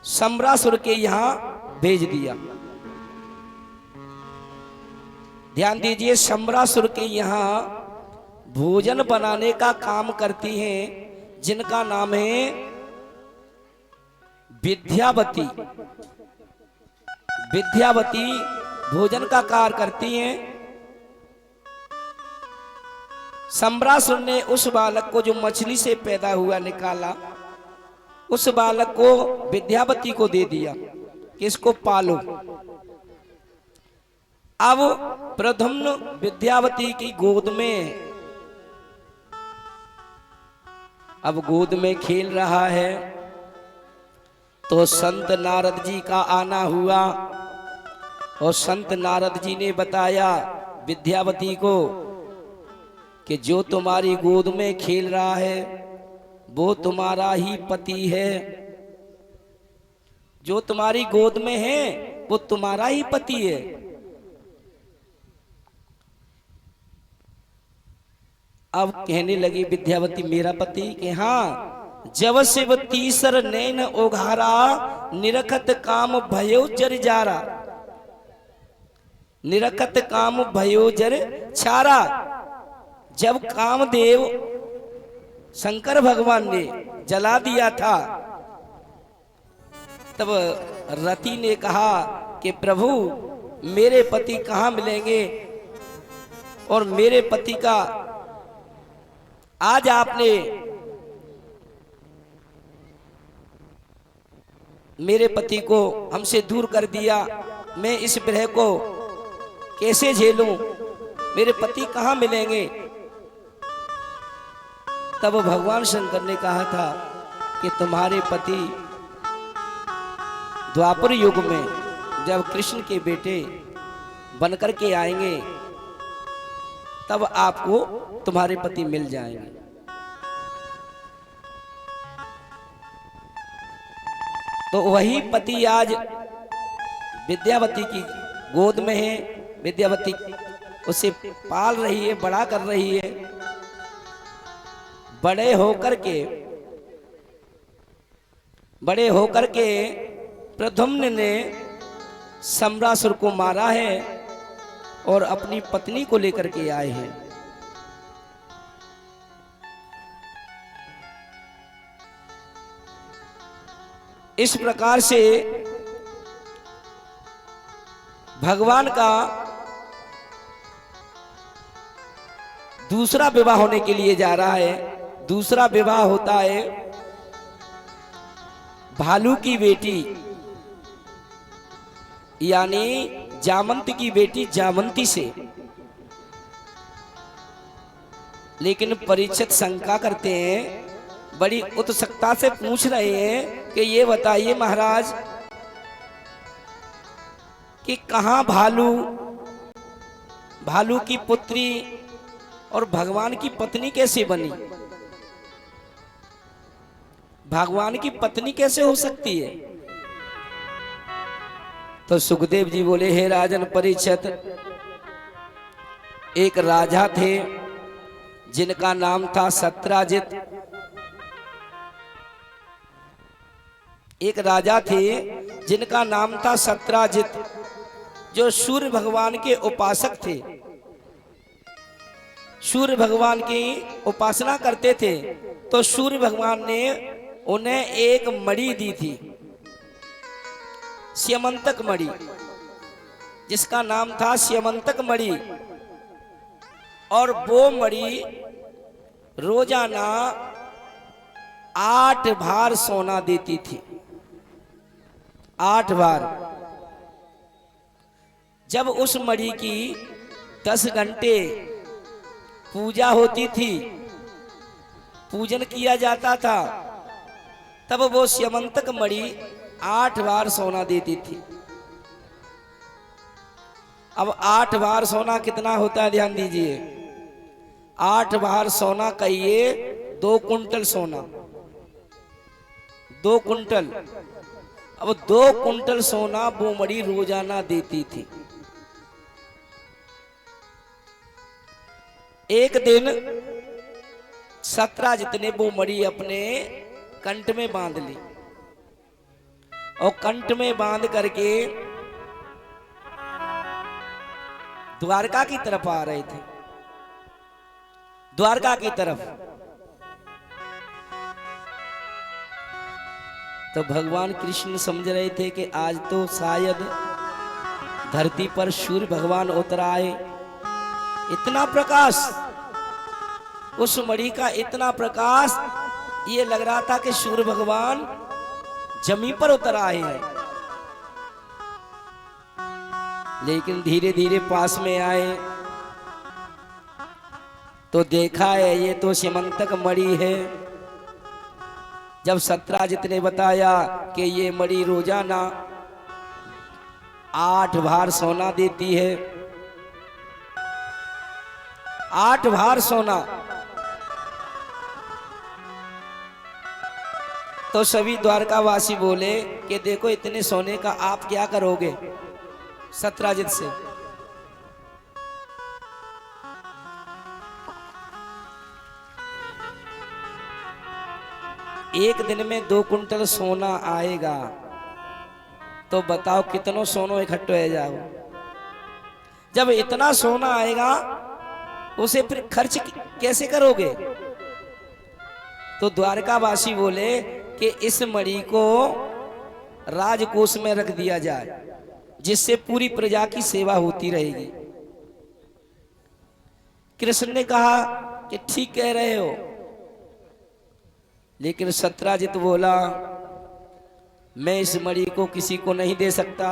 सम्रासुर के यहां भेज दिया। ध्यान दीजिए, सम्रासुर के यहां भोजन बनाने का काम करती हैं जिनका नाम है विद्यावती। विद्यावती भोजन का कार्य करती हैं। सम्रासुर ने उस बालक को जो मछली से पैदा हुआ निकाला, उस बालक को विद्यावती को दे दिया कि इसको पालो। अब प्रद्युम्न विद्यावती की गोद में, अब गोद में खेल रहा है तो संत नारद जी का आना हुआ और संत नारद जी ने बताया विद्यावती को कि जो तुम्हारी गोद में खेल रहा है वो तुम्हारा ही पति है। जो तुम्हारी गोद में है वो तुम्हारा ही पति है। अब कहने लगी विद्यावती मेरा पति, कि हाँ, जब शिव तीसर नैन ओघारा निरखत काम भयो जर जारा। निरखत काम भयो जर छारा। जब कामदेव शंकर भगवान ने जला दिया था, तब रति ने कहा कि प्रभु मेरे पति कहाँ मिलेंगे, और मेरे पति का आज आपने मेरे पति को हमसे दूर कर दिया, मैं इस विरह को कैसे झेलूं, मेरे पति कहाँ मिलेंगे। तब भगवान शंकर ने कहा था कि तुम्हारे पति द्वापर युग में जब कृष्ण के बेटे बनकर के आएंगे तब आपको तुम्हारे पति मिल जाएंगे। तो वही पति आज विद्यावती की गोद में है। विद्यावती उसे पाल रही है, बड़ा कर रही है। बड़े होकर के प्रद्युम्न ने सम्रासुर को मारा है और अपनी पत्नी को लेकर के आए हैं। इस प्रकार से भगवान का दूसरा विवाह होने के लिए जा रहा है। दूसरा विवाह होता है भालू की बेटी यानी जामंत की बेटी जामंती से। लेकिन परीक्षित शंका करते हैं, बड़ी उत्सुकता से पूछ रहे हैं कि ये बताइए महाराज कि कहां भालू की पुत्री और भगवान की पत्नी कैसे बनी। भगवान की पत्नी कैसे हो सकती है। तो सुखदेव जी बोले, हे राजन परीक्षित, एक राजा थे जिनका नाम था सत्राजित। एक राजा थे जिनका नाम था सत्राजित, जो सूर्य भगवान के उपासक थे। सूर्य भगवान की उपासना करते थे। तो सूर्य भगवान ने उन्हें एक मणि दी थी, स्यमंतक मणि, जिसका नाम था स्यमंतक मणि। और वो मणि रोजाना 8 भार सोना देती थी। 8 बार। जब उस मणि की 10 घंटे पूजा होती थी, पूजन किया जाता था, तब वो स्यमंतक मणि 8 बार सोना देती थी। अब 8 बार सोना कितना होता है, ध्यान दीजिए। 8 बार सोना कहिए 2 कुंटल सोना, 2 कुंटल। अब 2 कुंटल सोना वो मणि रोजाना देती थी। एक दिन सत्राजित ने वो मणि अपने कंठ में बांध ली। और कंठ में बांध करके द्वारका की तरफ आ रहे थे, द्वारका की तरफ। तो भगवान कृष्ण समझ रहे थे कि आज तो शायद धरती पर सूर्य भगवान उतर आए। इतना प्रकाश, उस मणि का इतना प्रकाश, ये लग रहा था कि सूर्य भगवान जमीन पर उतर आए हैं। लेकिन धीरे धीरे पास में आए तो देखा है ये तो सीमंतक मणि है। जब सत्राजित ने बताया कि ये मणि रोजाना 8 भार सोना देती है, 8 भार सोना, तो सभी द्वारकावासी बोले कि देखो इतने सोने का आप क्या करोगे। सत्राजित से एक दिन में 2 कुंटल सोना आएगा, तो बताओ कितनों सोनो इकट्ठे हो जाओ। जब इतना सोना आएगा उसे फिर खर्च कैसे करोगे। तो द्वारकावासी बोले कि इस मणि को राजकोष में रख दिया जाए, जिससे पूरी प्रजा की सेवा होती रहेगी। कृष्ण ने कहा कि ठीक कह रहे हो, लेकिन सत्राजित बोला मैं इस मणि को किसी को नहीं दे सकता।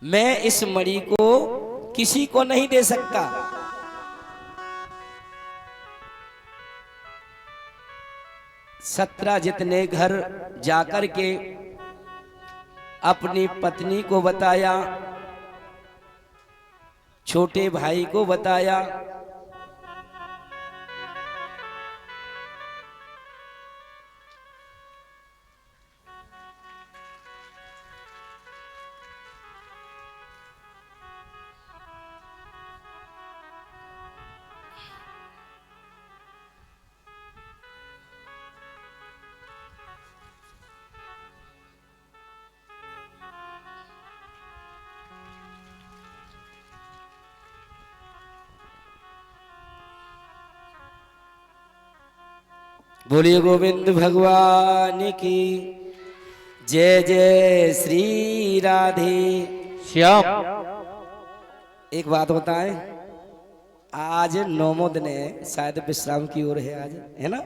मैं इस मणि को किसी को नहीं दे सकता। सत्राजित ने घर जाकर के अपनी पत्नी को बताया, छोटे भाई को बताया। बोलिए गोविंद भगवान की जय। जय श्री राधे श्याम। एक बात बताएं, आज नौमो दिन है, शायद विश्राम की ओर है आज, है ना।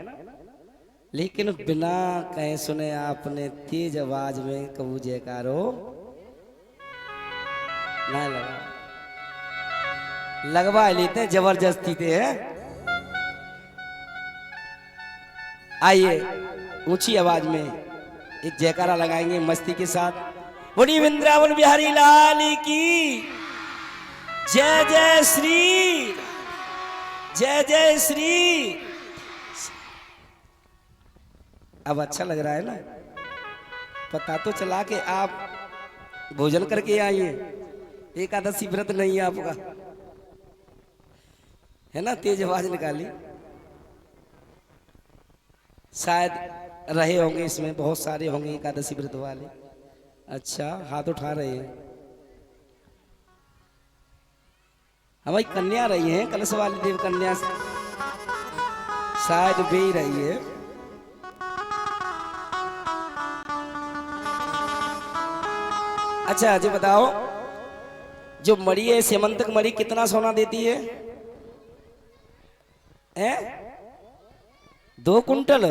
लेकिन बिना कहे सुने आपने तेज आवाज में कबू जयकारो ना लगवा लेते हैं जबरदस्ती थे, है। आइए ऊंची आवाज में एक जयकारा लगाएंगे मस्ती के साथ। बोलिए वृंदावन बिहारी लाल की जय। जय श्री, जय जय श्री। अब अच्छा लग रहा है ना। पता तो चला कि आप भोजन करके आइए, एकादशी व्रत नहीं है आपका, है ना। तेज आवाज निकाली। शायद रहे होंगे इसमें, बहुत सारे होंगे एकादशी व्रत वाले। अच्छा, हाथ उठा रहे हैं। हमारी कन्या रही है, कलश वाली देव कन्या शायद वे ही रही है। अच्छा जी बताओ, जो मणि है सीमंतक मणि कितना सोना देती है? 2 कुंटल।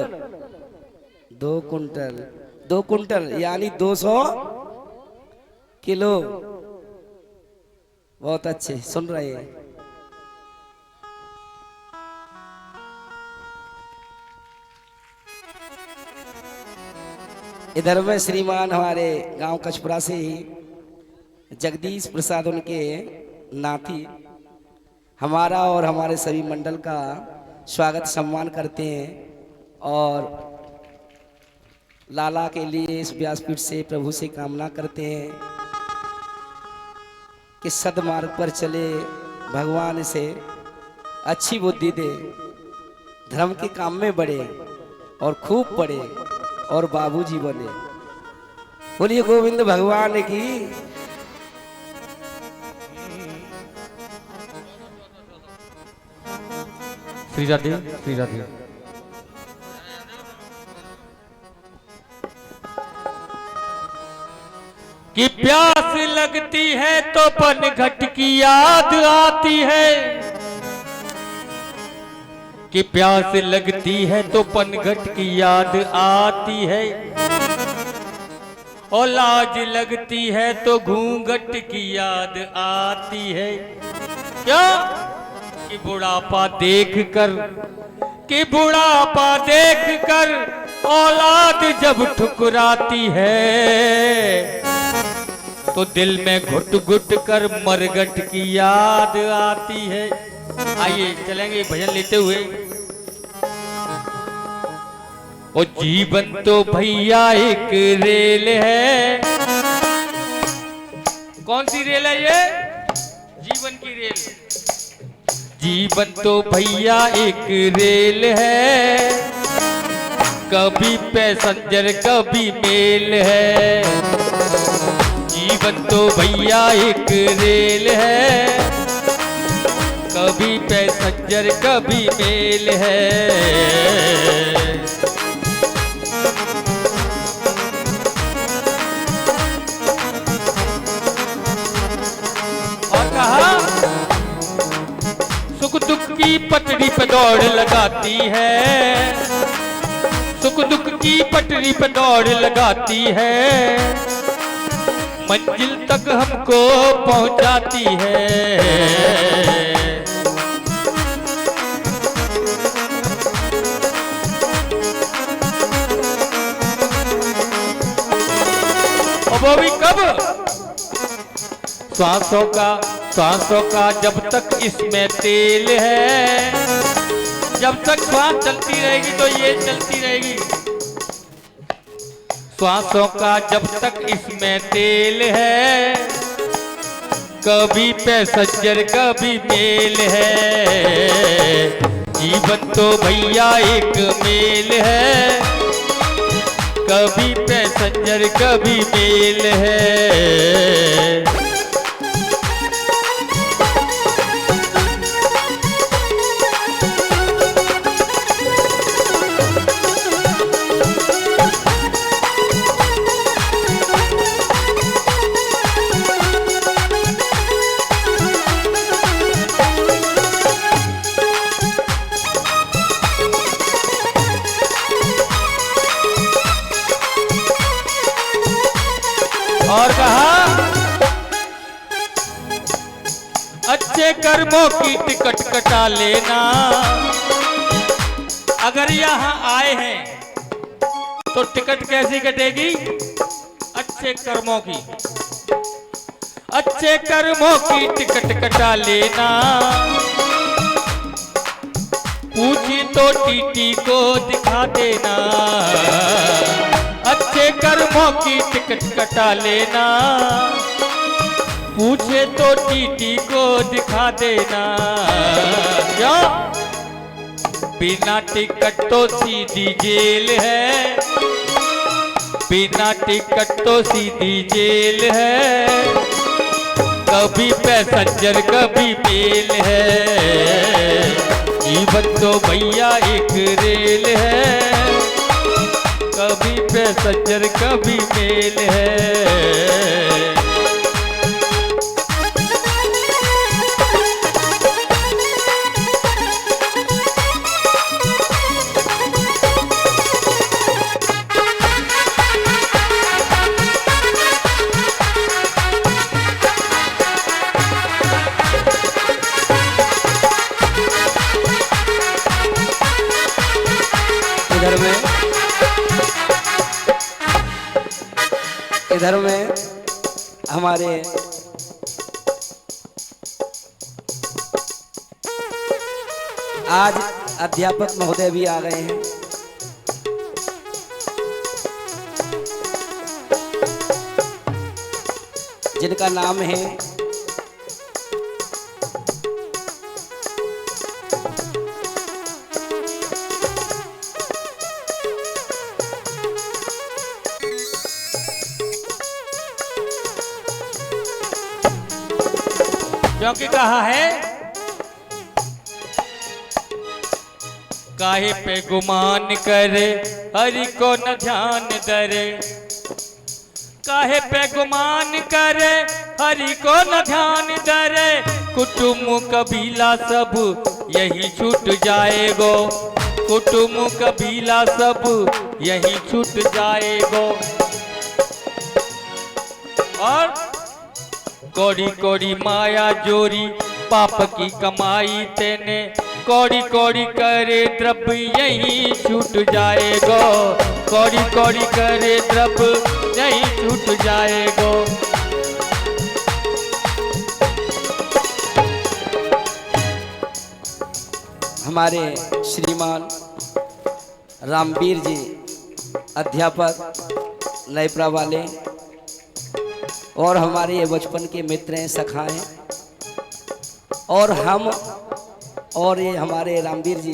2 कुंटल, 2 कुंटल यानी 200 किलो। बहुत अच्छे, सुन रहे हैं। इधर में श्रीमान हमारे गांव कचपुरा से ही जगदीश प्रसाद, उनके नाती, हमारा और हमारे सभी मंडल का स्वागत सम्मान करते हैं। और लाला के लिए इस व्यासपीठ से प्रभु से कामना करते हैं कि सदमार्ग पर चले, भगवान से अच्छी बुद्धि दे, धर्म के काम में बढ़े और खूब पढ़े और बाबूजी बने। बोलिए गोविंद भगवान की। श्री राधे, श्री राधे। कि प्यास लगती है तो पनघट की याद आती है, कि प्यास लगती है तो पनघट की याद आती है, और लाज लगती है तो घूंघट की याद आती है। क्या कि बुढ़ापा देखकर, कि बुढ़ापा देखकर औलाद जब ठुकराती है, तो दिल में घुट घुट कर मरघट की याद आती है। आइए चलेंगे भजन लेते हुए। ओ जीवन तो भैया एक रेल है। कौन सी रेल है ये? जीवन की रेल। जीवन तो भैया एक रेल है, कभी पैसेंजर कभी मेल है। जीवन तो भैया एक रेल है, कभी पैसेंजर कभी मेल है। और कहा सुख दुख की पटरी पे दौड़ लगाती है, सुख दुख की पटरी पे दौड़ लगाती है, मंजिल तक हमको पहुंचाती है। और वो भी कब? सांसों का जब तक इसमें तेल है, जब तक श्वास चलती रहेगी तो ये चलती रहेगी। श्वासों का जब तक इसमें तेल है, कभी पैसेंजर कभी मेल है। जीवन तो भैया एक मेल है, कभी पैसेंजर कभी मेल है। और कहा अच्छे कर्मों की टिकट कटा लेना। अगर यहाँ आए हैं तो टिकट कैसी कटेगी? अच्छे कर्मों की, अच्छे कर्मों की टिकट कटा लेना। पूछी तो टीटी को दिखा देना। अच्छे कर्मों की टिकट कटा लेना, पूछे तो टीटी को दिखा देना। क्यों? बिना टिकट तो सीधी जेल है, बिना टिकट तो सीधी जेल है। कभी पैसेंजर कभी मेल है। जीवन तो भैया एक रेल है, कभी पैसेंजर कभी मेल है। इधर में हमारे आज अध्यापक महोदय भी आ गए हैं। जिनका नाम है क्योंकि कहा है काहे पे गुमान करे हरि को न ध्यान धरे, काहे पे गुमान करे हरि को न ध्यान धरे, कुटुंब कबीला सब यही छूट जाएगो, कुटुंब कबीला सब यही छूट जाएगो। और कौड़ी कौड़ी माया जोरी पाप की कमाई तेने, कौड़ी कौड़ी करे द्रव्य यही छूट जाएगो, कौड़ी कौड़ी करे द्रव्य यही छूट जाएगो। हमारे श्रीमान रामवीर जी अध्यापक नैपरा वाले और हमारे ये बचपन के मित्र हैं, सखा हैं, और हम और ये हमारे रामवीर जी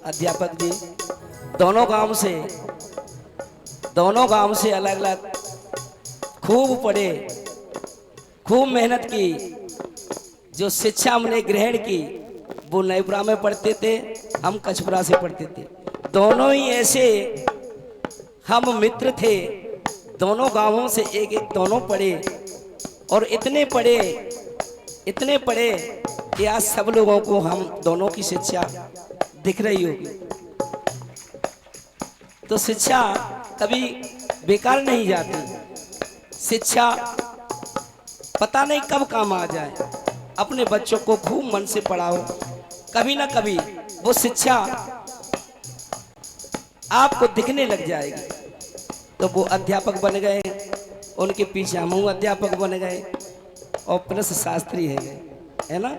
अध्यापक जी दोनों गांव से अलग अलग खूब पढ़े, खूब मेहनत की, जो शिक्षा हमने ग्रहण की वो नैपरा में पढ़ते थे, हम कचपरा से पढ़ते थे। दोनों ही ऐसे हम मित्र थे, दोनों गांवों से एक एक दोनों पढ़े, और इतने पढ़े कि आज सब लोगों को हम दोनों की शिक्षा दिख रही होगी। तो शिक्षा कभी बेकार नहीं जाती, शिक्षा पता नहीं कब काम आ जाए। अपने बच्चों को खूब मन से पढ़ाओ, कभी ना कभी वो शिक्षा आपको दिखने लग जाएगी। तो वो अध्यापक बन गए, उनके पीछे हम अध्यापक बन गए और प्लस शास्त्री है ना।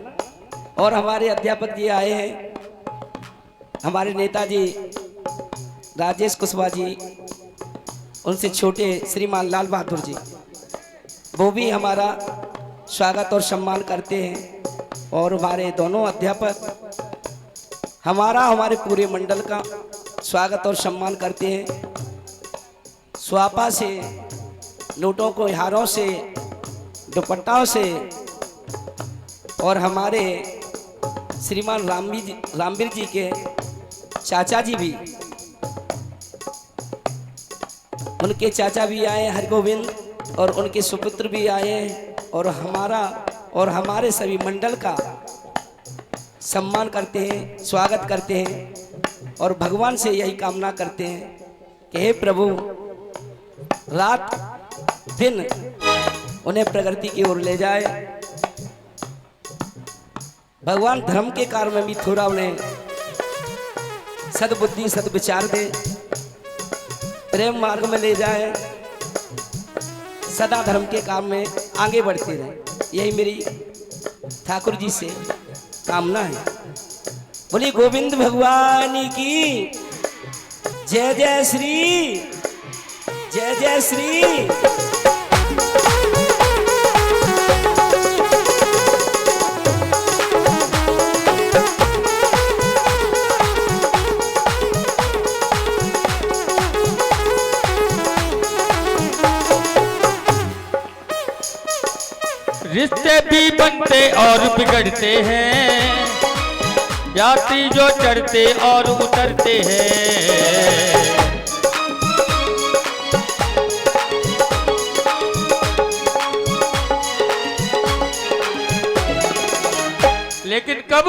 और हमारे अध्यापक जी आए हैं, हमारे नेताजी राजेश कुशवाहा जी, उनसे छोटे श्रीमान लाल बहादुर जी, वो भी हमारा स्वागत और सम्मान करते हैं। और हमारे दोनों अध्यापक हमारे पूरे मंडल का स्वागत और सम्मान करते हैं। स्वापा से, नोटों को हारों से, दुपट्टाओं से, और हमारे श्रीमान रामवीर जी के चाचा जी भी, उनके चाचा भी आए हरगोविंद, और उनके सुपुत्र भी आए हैं, और हमारे सभी मंडल का सम्मान करते हैं, स्वागत करते हैं, और भगवान से यही कामना करते हैं कि हे प्रभु रात दिन उन्हें प्रगति की ओर ले जाए। भगवान धर्म के कार्य में भी थोड़ा उन्हें सद्बुद्धि सद्विचार दे, प्रेम मार्ग में ले जाए, सदा धर्म के काम में आगे बढ़ते रहे। यही मेरी ठाकुर जी से कामना है। बोली गोविंद भगवान की जय जय श्री, जय जय श्री। रिश्ते भी बनते और बिगड़ते हैं, यात्री जो चढ़ते और उतरते हैं। लेकिन कब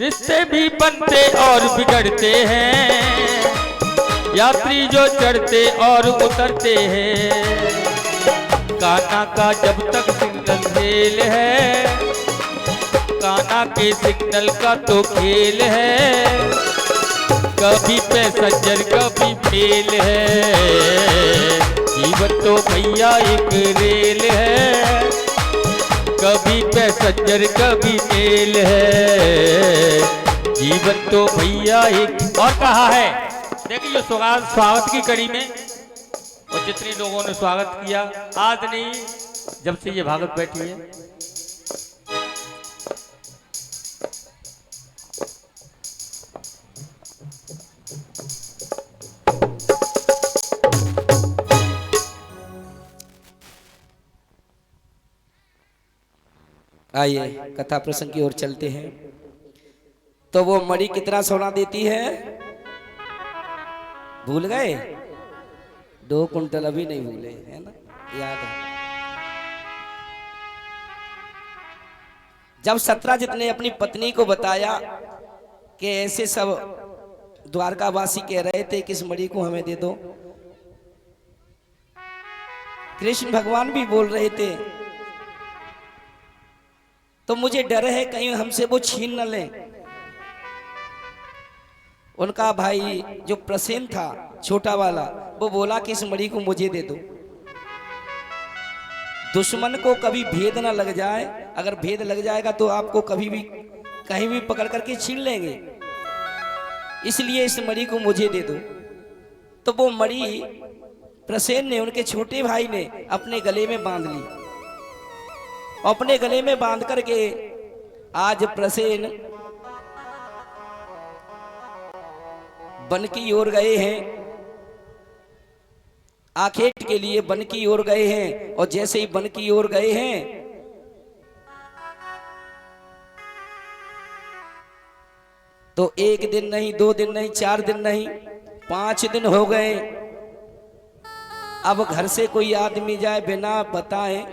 रिश्ते भी बनते और बिगड़ते हैं, यात्री जो चढ़ते और उतरते हैं। कान्हा का जब तक सिग्नल खेल है, कान्हा के सिग्नल का तो खेल है, कभी पैसेंजर कभी मेल है, जीवन तो भैया एक रेल है, कभी पैसेंजर कभी मेल है, जीवन तो भैया एक। और कहा है, देखिए ये स्वागत की कड़ी में और जितने लोगों ने स्वागत किया, आज नहीं जब से ये भागवत बैठी है, आइए कथा प्रसंग की ओर चलते हैं। तो वो मणि कितना सोना देती है भूल गए? 2 कुंटल अभी नहीं भूले, है ना, याद है। जब सत्यराजित ने अपनी पत्नी को बताया कि ऐसे सब द्वारकावासी कह रहे थे कि इस मणि को हमें दे दो, कृष्ण भगवान भी बोल रहे थे, तो मुझे डर है कहीं हमसे वो छीन न लें। उनका भाई जो प्रसेन था छोटा वाला, वो बोला कि इस मणि को मुझे दे दो, दुश्मन को कभी भेद ना लग जाए, अगर भेद लग जाएगा तो आपको कभी भी कहीं भी पकड़ करके छीन लेंगे, इसलिए इस मणि को मुझे दे दो। तो वो मणि प्रसेन ने, उनके छोटे भाई ने अपने गले में बांध ली। अपने गले में बांध करके आज प्रसेन वन की ओर गए हैं, आखेट के लिए वन की ओर गए हैं। और जैसे ही वन की ओर गए हैं, तो 1 दिन नहीं, 2 दिन नहीं, 4 दिन नहीं, 5 दिन हो गए। अब घर से कोई आदमी जाए बिना बताए,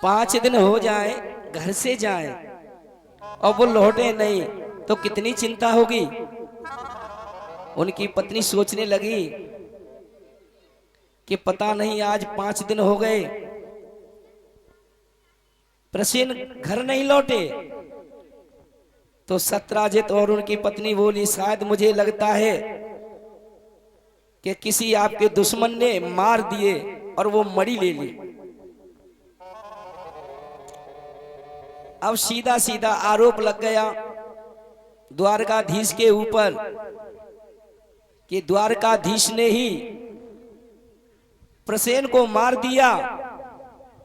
5 दिन हो जाए घर से जाए और वो लौटे नहीं, तो कितनी चिंता होगी। उनकी पत्नी सोचने लगी कि पता नहीं आज 5 दिन हो गए, प्रसेन घर नहीं लौटे। तो सत्यराजित और उनकी पत्नी बोली, शायद मुझे लगता है कि किसी आपके दुश्मन ने मार दिए और वो मणि ले ली। अब सीधा सीधा आरोप लग गया द्वारकाधीश के ऊपर कि द्वारकाधीश ने ही प्रसेन को मार दिया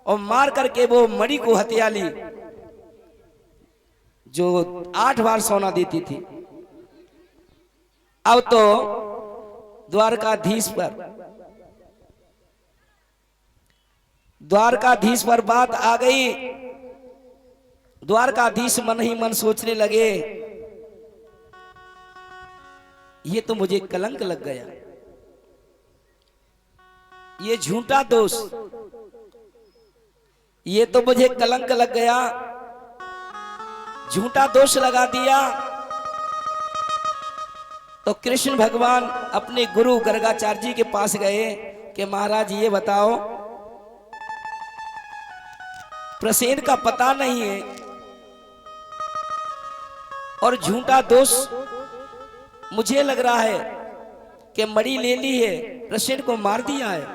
और मार करके वो मणि को हत्या ली, जो 8 बार सोना देती थी। अब तो द्वारकाधीश पर बात आ गई। द्वारकाधीश मन ही मन सोचने लगे, ये तो मुझे कलंक लग गया, ये झूठा दोष, ये तो मुझे कलंक लग गया, झूठा दोष लगा दिया। तो कृष्ण भगवान अपने गुरु गर्गाचार्य जी के पास गए कि महाराज ये बताओ, प्रसेन का पता नहीं है और झूठा दोष मुझे लग रहा है कि मणि ले ली है, प्रसेन को मार दिया है।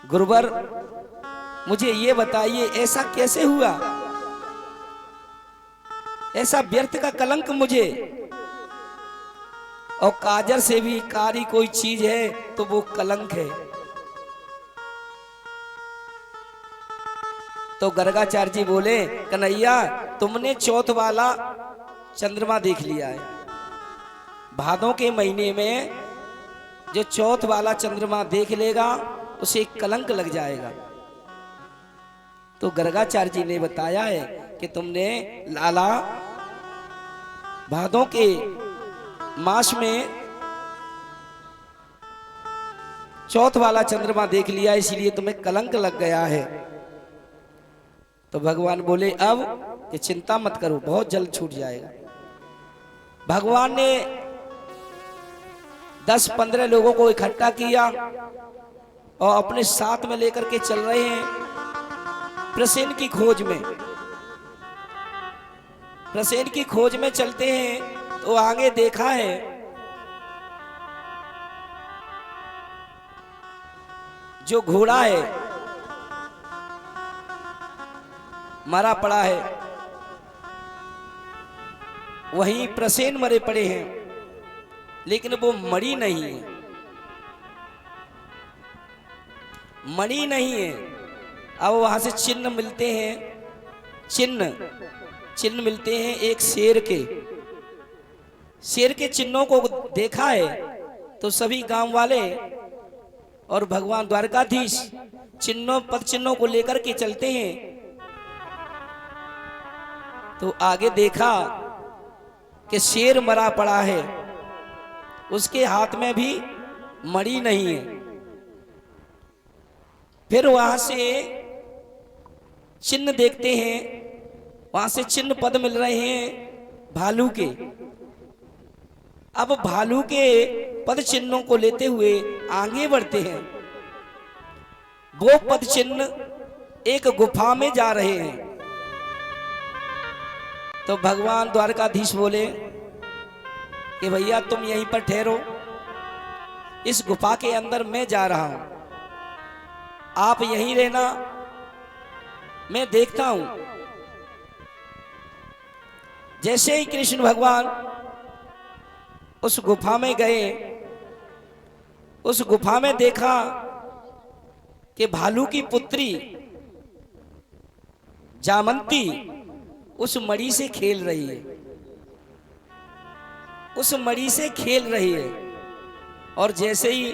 गुरुवर मुझे ये बताइए, ऐसा कैसे हुआ? ऐसा व्यर्थ का कलंक मुझे, और काजर से भी कारी कोई चीज है तो वो कलंक है। तो गर्गाचार्य जी बोले, कन्हैया तुमने चौथ वाला चंद्रमा देख लिया है, भादों के महीने में जो चौथ वाला चंद्रमा देख लेगा उसे कलंक लग जाएगा। तो गर्गाचार्य जी ने बताया है कि तुमने लाला भादों के मास में चौथ वाला चंद्रमा देख लिया, इसलिए तुम्हें कलंक लग गया है। तो भगवान बोले अब कि चिंता मत करो, बहुत जल्द छूट जाएगा। भगवान ने 10-15 लोगों को इकट्ठा किया और अपने साथ में लेकर के चल रहे हैं प्रसेन की खोज में। प्रसेन की खोज में चलते हैं तो आगे देखा है जो घोड़ा है मरा पड़ा है, वहीं प्रसेन मरे पड़े हैं, लेकिन वो मणि नहीं है, मणि नहीं है। अब वहां से चिन्ह मिलते हैं, चिन्ह मिलते हैं एक शेर के चिन्हों को देखा है। तो सभी गांव वाले और भगवान द्वारकाधीश चिन्हों पद चिन्हों को लेकर के चलते हैं। तो आगे देखा कि शेर मरा पड़ा है, उसके हाथ में भी मणि नहीं है। फिर वहां से चिन्ह देखते हैं, वहां से चिन्ह पद मिल रहे हैं भालू के। अब भालू के पद चिन्हों को लेते हुए आगे बढ़ते हैं। वो पद चिन्ह एक गुफा में जा रहे हैं। तो भगवान द्वारकाधीश बोले कि भैया तुम यहीं पर ठहरो, इस गुफा के अंदर मैं जा रहा हूं, आप यहीं रहना, मैं देखता हूं। जैसे ही कृष्ण भगवान उस गुफा में गए, उस गुफा में देखा कि भालू की पुत्री जामंती उस मणि से खेल रही है, उस मणि से खेल रही है। और जैसे ही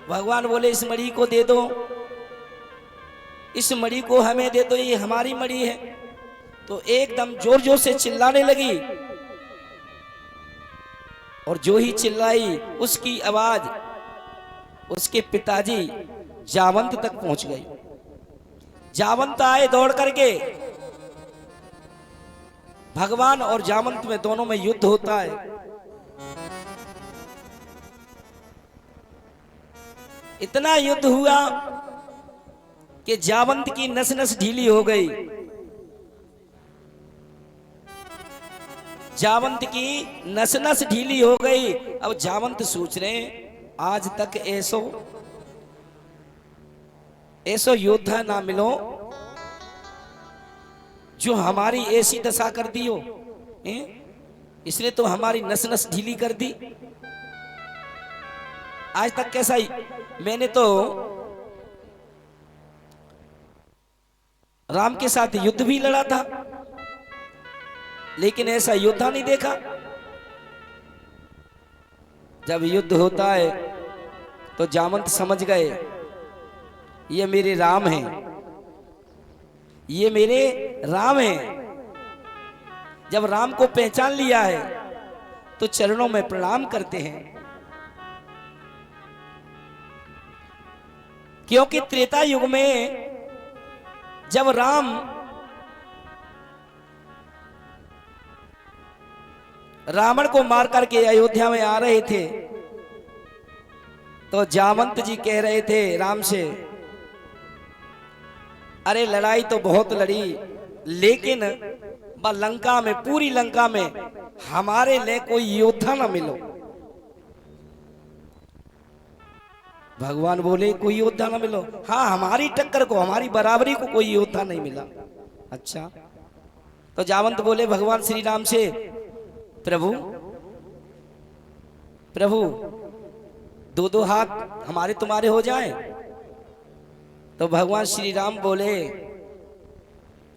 भगवान बोले इस मणि को दे दो, इस मणि को हमें दे दो, ये हमारी मणि है, तो एकदम जोर जोर से चिल्लाने लगी। और जो ही चिल्लाई उसकी आवाज उसके पिताजी जावंत तक पहुंच गई। जावंत आए दौड़ करके, भगवान और जावंत में दोनों में युद्ध होता है। इतना युद्ध हुआ कि जावंत की नस नस ढीली हो गई। जावंत की नस नस ढीली हो गई। अब जावंत सोच रहे हैं आज तक ऐसो योद्धा ना मिलो जो हमारी ऐसी दशा कर दी हो, इसने तो हमारी नस नस ढीली कर दी। आज तक कैसा ही मैंने तो राम के साथ युद्ध भी लड़ा था, लेकिन ऐसा योद्धा नहीं देखा। जब युद्ध होता है तो जामंत समझ गए ये मेरे राम हैं, ये मेरे राम हैं। जब राम को पहचान लिया है तो चरणों में प्रणाम करते हैं। क्योंकि त्रेता युग में जब राम रावण को मार करके अयोध्या में आ रहे थे, तो जामंत जी कह रहे थे राम से, अरे लड़ाई तो बहुत लड़ी, लेकिन लंका में, पूरी लंका में हमारे लिए कोई योद्धा ना मिलो। भगवान बोले कोई योद्धा ना मिलो? हाँ, हमारी टक्कर को, हमारी बराबरी को कोई योद्धा नहीं मिला। अच्छा, तो जावंत बोले भगवान श्री राम से, प्रभु प्रभु दो दो हाथ हमारे तुम्हारे हो जाए। तो भगवान श्री राम बोले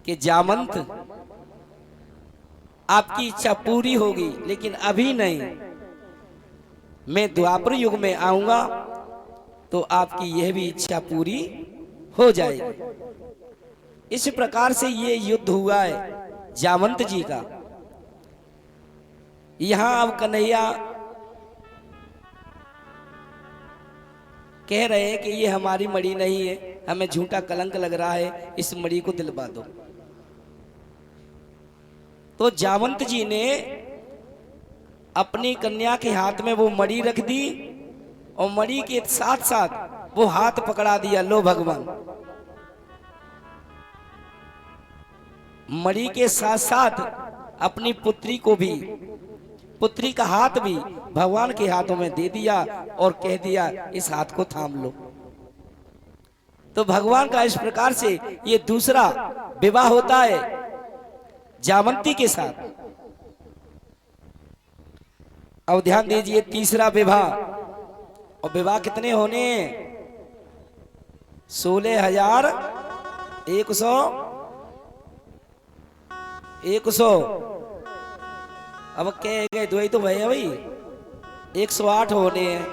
कि जामंत आपकी इच्छा पूरी होगी, लेकिन अभी नहीं। मैं द्वापर युग में आऊंगा तो आपकी यह भी इच्छा पूरी हो जाएगी। इस प्रकार से ये युद्ध हुआ है जामंत जी का। यहां अब कन्हैया कह रहे हैं कि ये हमारी मणि नहीं है, हमें झूठा कलंक लग रहा है, इस मणि को दिलवा दो। तो जावंत जी ने अपनी कन्या के हाथ में वो मणि रख दी और मणि के साथ साथ वो हाथ पकड़ा दिया, लो भगवान। मणि के साथ साथ अपनी पुत्री को भी, पुत्री का हाथ भी भगवान के हाथों में दे दिया और कह दिया इस हाथ को थाम लो। तो भगवान का इस प्रकार से ये दूसरा विवाह होता है जावंती के साथ। अब ध्यान दीजिए तीसरा विवाह। और विवाह कितने होने? 16,100 अब कह गए दो ही तो भैया भाई 108 होने हैं।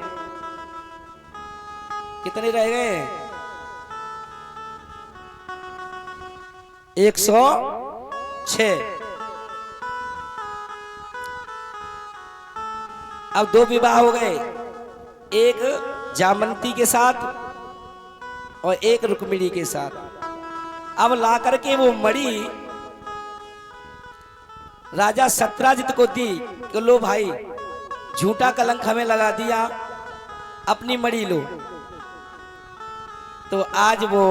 कितने रह गए? 106। अब 2 विवाह हो गए, एक जामंती के साथ और एक रुक्मिणी के साथ। अब ला करके वो मणि राजा सत्राजित को दी कि लो भाई, झूठा कलंक हमें लगा दिया, अपनी मणि लो। तो आज वो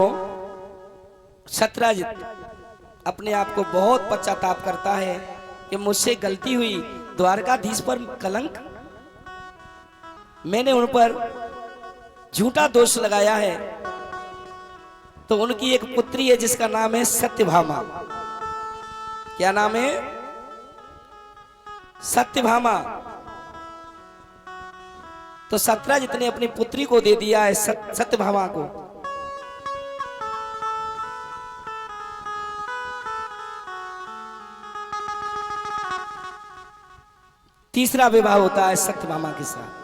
सत्राजित अपने आप को बहुत पश्चाताप करता है कि मुझसे गलती हुई, द्वारकाधीश पर कलंक, मैंने उन पर झूठा दोष लगाया है। तो उनकी एक पुत्री है जिसका नाम है सत्यभामा। क्या नाम है? सत्यभामा। तो सत्राजित ने अपनी पुत्री को दे दिया है सत्यभामा को। तीसरा विवाह होता है सत्यभामा के साथ।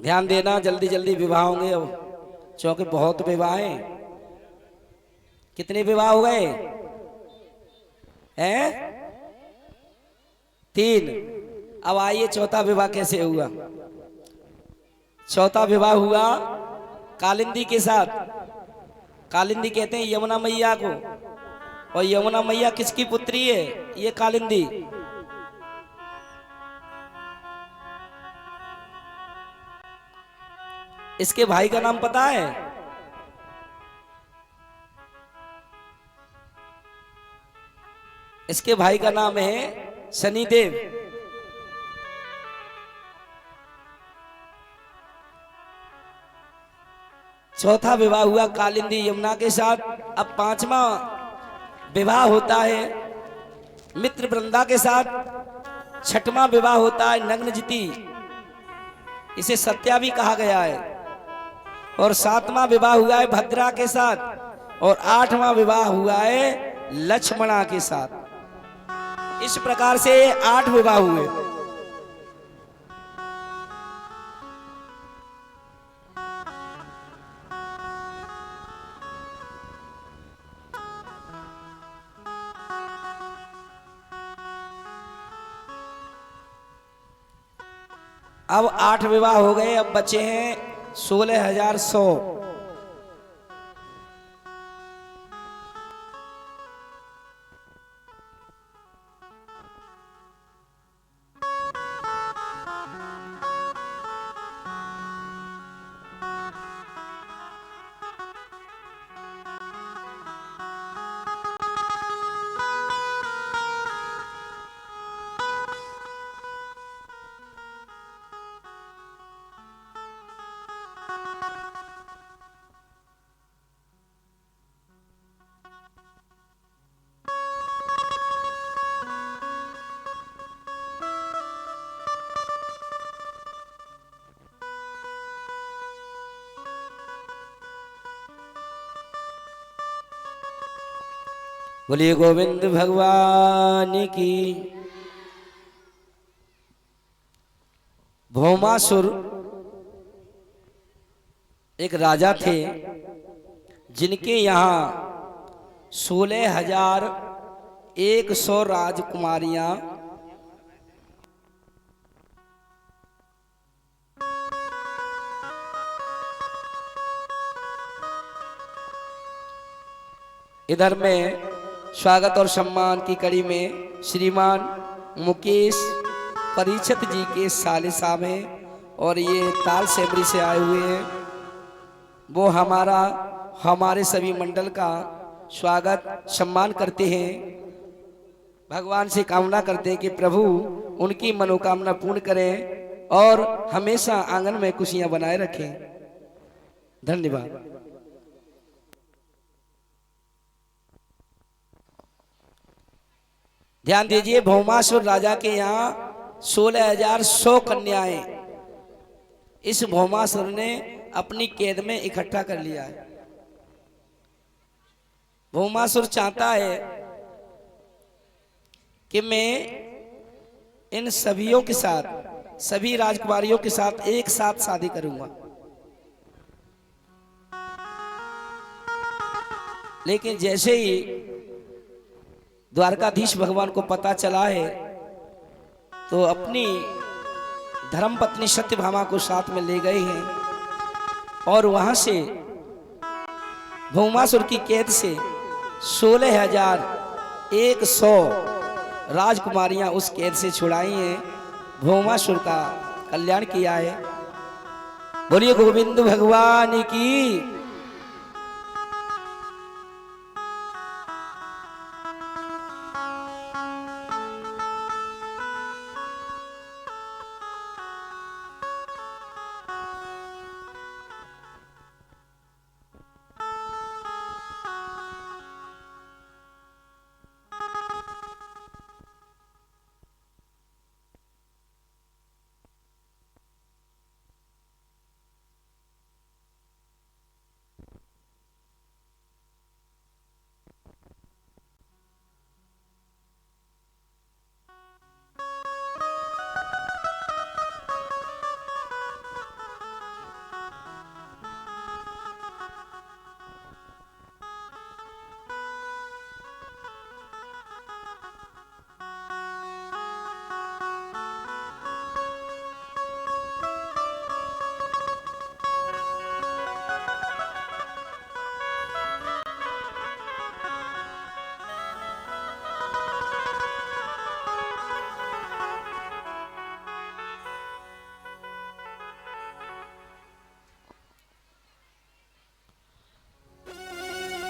ध्यान देना, जल्दी जल्दी विवाह होंगे अब, क्योंकि बहुत विवाह हैं। कितने विवाह हो गए हैं? 3। अब आइए चौथा विवाह कैसे हुआ। चौथा विवाह हुआ कालिंदी के साथ। कालिंदी कहते हैं यमुना मैया को, और यमुना मैया किसकी पुत्री है? ये कालिंदी। इसके भाई का नाम पता है? इसके भाई का नाम है शनिदेव। चौथा विवाह हुआ कालिंदी यमुना के साथ। अब 5वां विवाह होता है मित्र वृंदा के साथ। 6वां विवाह होता है नग्नजिति, इसे सत्या भी कहा गया है। और 7वां विवाह हुआ है भद्रा के साथ, और 8वां विवाह हुआ है लक्ष्मणा के साथ। इस प्रकार से 8 विवाह हुए। अब 8 विवाह हो गए, अब बचे हैं 16,100। बोलिए गोविंद भगवान की। भौमासुर एक राजा थे जिनके यहाँ 16,100 राजकुमारियां इधर में स्वागत और सम्मान की कड़ी में श्रीमान मुकेश परीक्षित जी के साले साहब हैं, और ये ताल सेमरी से आए हुए हैं। वो हमारे सभी मंडल का स्वागत सम्मान करते हैं। भगवान से कामना करते हैं कि प्रभु उनकी मनोकामना पूर्ण करें और हमेशा आंगन में खुशियां बनाए रखें। धन्यवाद। ध्यान दीजिए, भौमासुर राजा के यहाँ 16,100 कन्याएं इस भौमासुर ने अपनी कैद में इकट्ठा कर लिया है। भौमासुर चाहता है कि मैं इन सभियों के साथ, सभी राजकुमारियों के साथ एक साथ शादी करूंगा, लेकिन जैसे ही द्वारकाधीश भगवान को पता चला है तो अपनी धर्मपत्नी सत्यभामा को साथ में ले गए हैं और वहां से भौमासुर की कैद से 16,100 राजकुमारियां उस कैद से छुड़ाई हैं। भौमासुर का कल्याण किया है। बोलिए गोविंद भगवान की।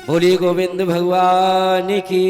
बोलिए गोविंद भगवान की।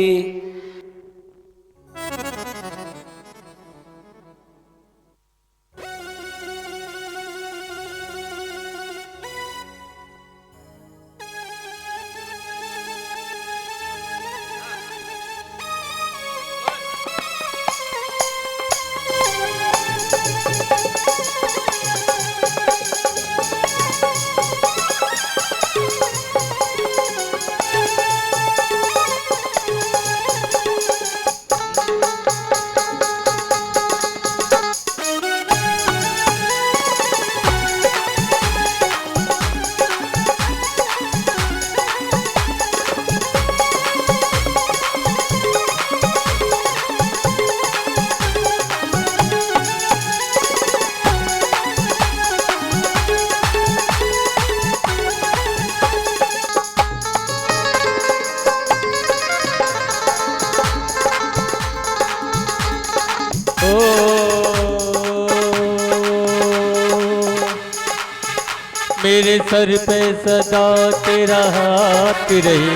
मेरे सर पे सदा तेरा हाथ रहे,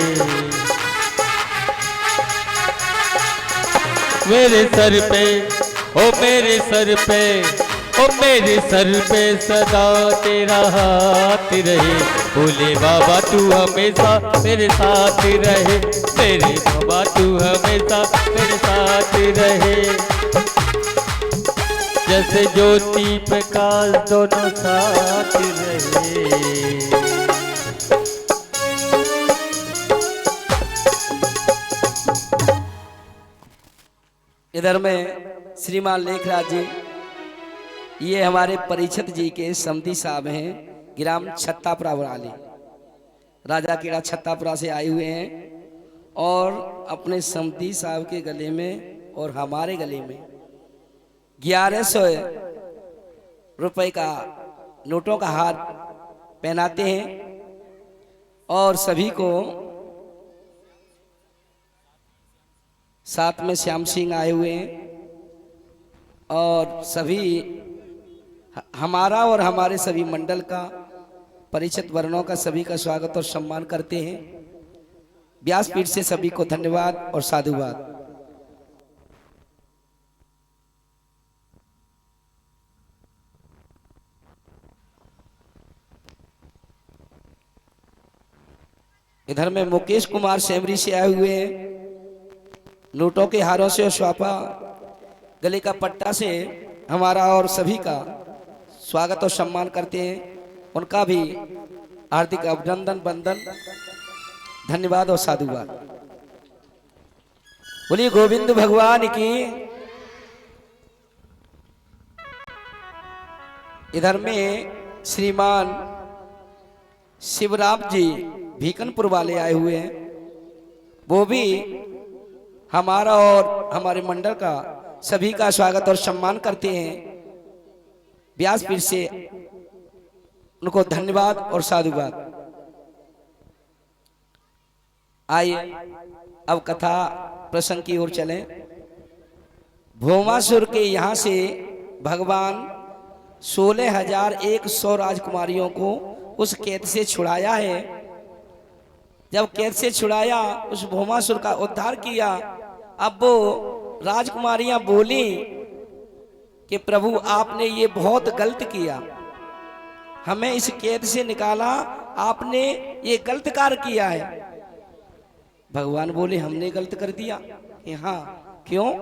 मेरे सर पे, ओ मेरे सर पे, ओ मेरे सर पे सदा तेरा हाथ रहे। भोले बाबा तू हमेशा मेरे साथ रहे, मेरे बाबा तू हमेशा मेरे साथ रहे। जैसे ज्योति प्रकाश दोनों साथ रहे। इधर में श्रीमान लेखराज जी, ये हमारे परीक्षित जी के समधी साहब हैं, ग्राम छत्तापुरा बराली, राजा कीड़ा छत्तापुरा से आए हुए हैं और अपने समधी साहब के गले में और हमारे गले में 1100 रुपए का नोटों का हार पहनाते हैं और सभी को साथ में श्याम सिंह आए हुए हैं और सभी हमारा और हमारे सभी मंडल का परिचित वर्णों का सभी का स्वागत और सम्मान करते हैं। व्यासपीठ से सभी को धन्यवाद और साधुवाद। इधर में मुकेश कुमार सेमरी से आए हुए हैं, नोटों के हारों से और स्वापा गले का पट्टा से हमारा और सभी का स्वागत और सम्मान करते हैं, उनका भी हार्दिक अभिनंदन वंदन, धन्यवाद और साधुवाद। बोलिए गोविंद भगवान की। इधर में श्रीमान शिवराम जी भीकनपुर वाले आए हुए हैं, वो भी हमारा और हमारे मंडल का सभी का स्वागत और सम्मान करते हैं। व्यासपीठ से उनको धन्यवाद और साधुवाद। आइए अब कथा प्रसंग की ओर चलें। भौमासुर के यहाँ से भगवान 16,100 राजकुमारियों को उस कैद से छुड़ाया है। जब कैद से छुड़ाया, उस भौमासुर का उद्धार किया। अब वो राजकुमारियां बोली कि प्रभु आपने ये बहुत गलत किया, हमें इस कैद से निकाला, आपने ये गलत कार्य किया है। भगवान बोले हमने गलत कर दिया कि हाँ, क्यों?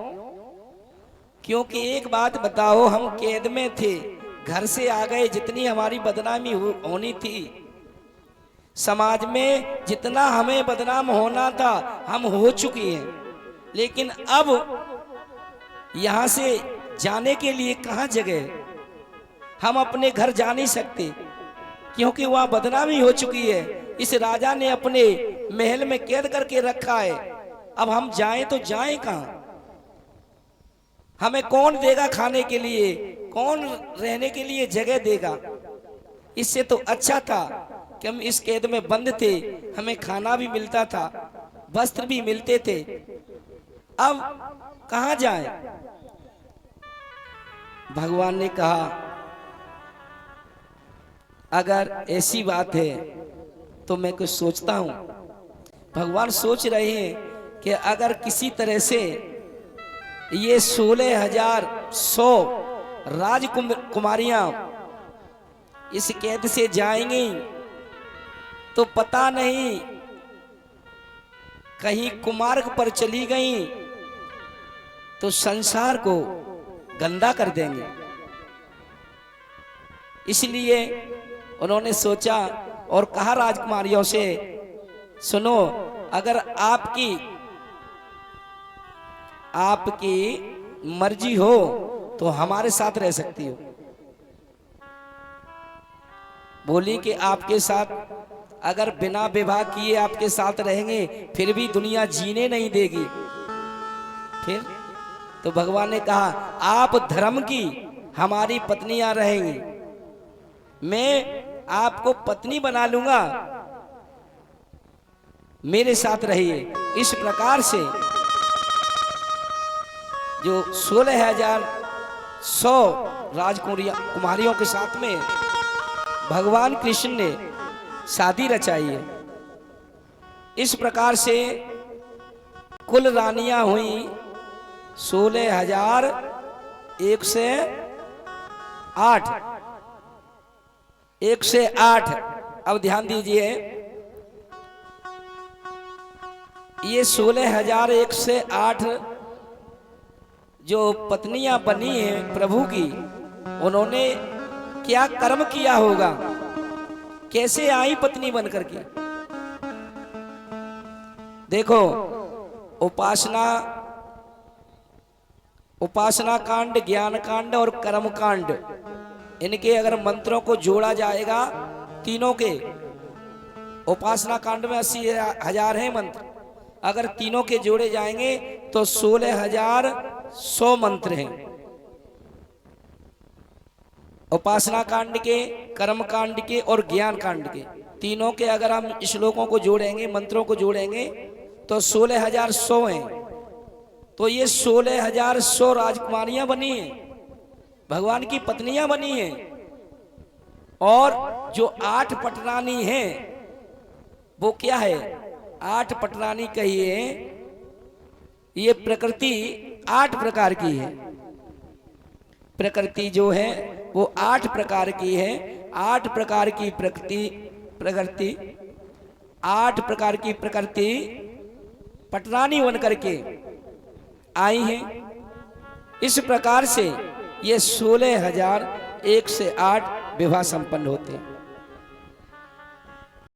क्योंकि एक बात बताओ, हम कैद में थे, घर से आ गए, जितनी हमारी बदनामी होनी थी, समाज में जितना हमें बदनाम होना था हम हो चुकी हैं, लेकिन अब यहां से जाने के लिए कहां जगह? हम अपने घर जा नहीं सकते क्योंकि वहां बदनामी हो चुकी है। इस राजा ने अपने महल में कैद करके रखा है, अब हम जाएं तो जाएं कहां? हमें कौन देगा खाने के लिए, कौन रहने के लिए जगह देगा? इससे तो अच्छा था कि हम इस कैद में बंद थे, हमें खाना भी मिलता था, वस्त्र भी मिलते थे। अब कहां जाएं? भगवान ने कहा अगर ऐसी बात है तो मैं कुछ सोचता हूं। भगवान सोच रहे हैं कि अगर किसी तरह से ये 16,100 राजकुमारियां इस कैद से जाएंगी तो पता नहीं कहीं कुमार्ग पर चली गई तो संसार को गंदा कर देंगे। इसलिए उन्होंने सोचा और कहा राजकुमारियों से, सुनो, अगर आपकी मर्जी हो तो हमारे साथ रह सकती हो। बोली कि आपके साथ अगर बिना विवाह किए आपके साथ रहेंगे फिर भी दुनिया जीने नहीं देगी। फिर तो भगवान ने कहा आप धर्म की हमारी पत्नियां रहेंगी, मैं आपको पत्नी बना लूंगा, मेरे साथ रहिए। इस प्रकार से जो 16,100 राजकुमारियों के साथ में भगवान कृष्ण ने शादी रचाई है। इस प्रकार से कुल रानियां हुई 16,108। 108। अब ध्यान दीजिए, ये 16,108 जो पत्नियां बनी हैं प्रभु की, उन्होंने क्या कर्म किया होगा, कैसे आई पत्नी बनकर के? देखो, उपासना कांड, ज्ञान कांड और कर्म कांड, इनके अगर मंत्रों को जोड़ा जाएगा तीनों के, उपासना कांड में 80,000 हैं मंत्र, अगर तीनों के जोड़े जाएंगे तो 16,100 मंत्र हैं। उपासना कांड के, कर्म कांड के और ज्ञान कांड के, तीनों के अगर हम श्लोकों को जोड़ेंगे, मंत्रों को जोड़ेंगे तो 16,100 हैं। तो ये 16,100 राजकुमारियां बनी हैं, भगवान की पत्नियां बनी हैं। और जो 8 पटरानी हैं वो क्या है? 8 पटरानी कहिए, ये प्रकृति 8 प्रकार की है। प्रकृति जो है वो 8 प्रकार की है। 8 प्रकार की प्रकृति 8 प्रकार की प्रकृति पटरानी बन करके आई हैं। इस प्रकार से ये 16,100 1 से 8 विवाह संपन्न होते हैं।